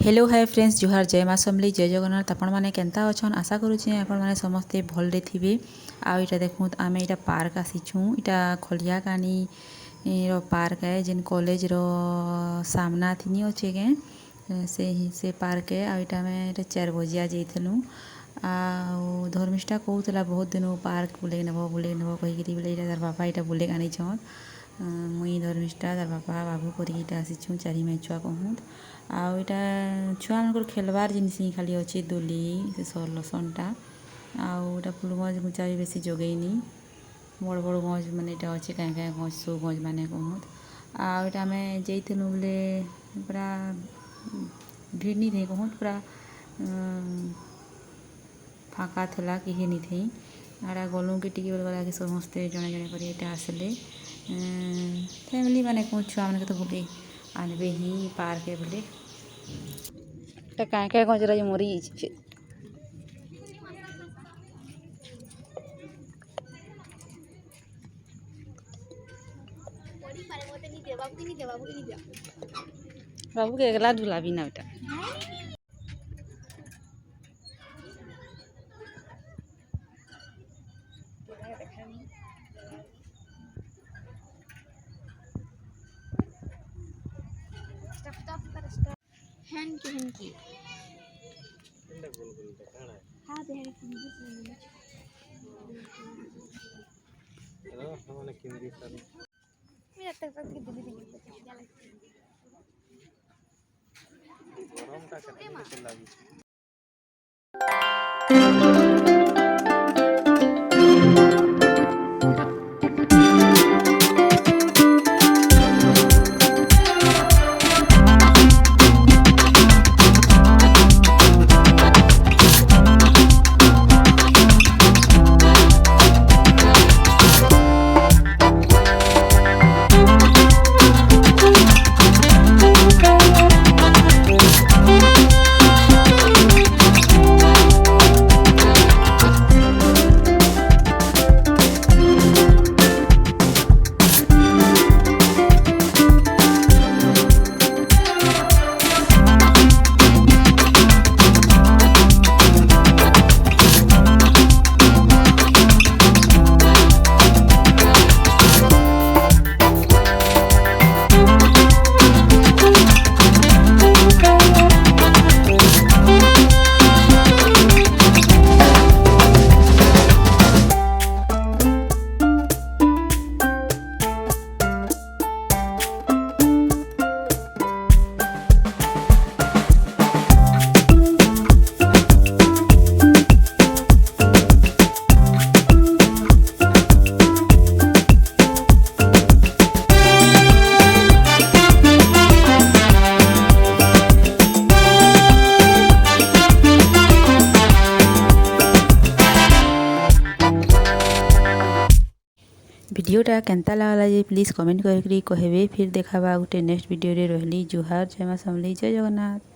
Hello hi friends जुहार जय माँ समली जय जगन्नाथ आपण मैंने केन्ता अच्छन आशा करुचे आपण मैंने समस्ते भलरे थे। आईटा देखूँ आम यहाँ पार्क आसीचुँ यहाँ खलिया कानी पार्क है जेन कॉलेज रो सामना थी अच्छे के से पार्क है। आईटा आम 4 बजिया जाइलु आ धर्मिष्ठा कहूला बहुत दिन पार्क बुले नब कहीकि बोले तार बापा यहाँ बुले आनी छन मुई धर्मिष्ठा तार बापा बाबू करके आसीचुँ 4 माई छुआ कहूँ आईटा छुआ मन खेलबार जिनस खाली अच्छे दोली से सरलसनटा आउटा फुल गज गुचा भी बेसी जगैनी बड़ बड़ गज मैंने यहाँ अच्छे क्या क्या गज सो गज मैंने कहूँ आईटा आम जाइलु बोले पूरा भीड़ नहीं थे कहूँ पूरा फाँका थला कहीं नहीं थी आड़ा गलु कि टी गला कि समस्ते जड़े जड़े कर आसले फैमिली मैंने कहूँ छुआ मैंने तो बोले आनबे ही पार्क है बोले क्या क्या गजरा मरी जाइए बाबू के एकला झुलाबी ना बेटा हैंकी हाँ दे मेरा तक तक दीदी दीदी गरम का करते लागी वीडियोटा केनता लागला जे प्लीज कमेंट करके कहबे फिर देखाबा गोटे नेक्स्ट वीडियो रे रहली जुहार जय माँ समली जय जगन्नाथ।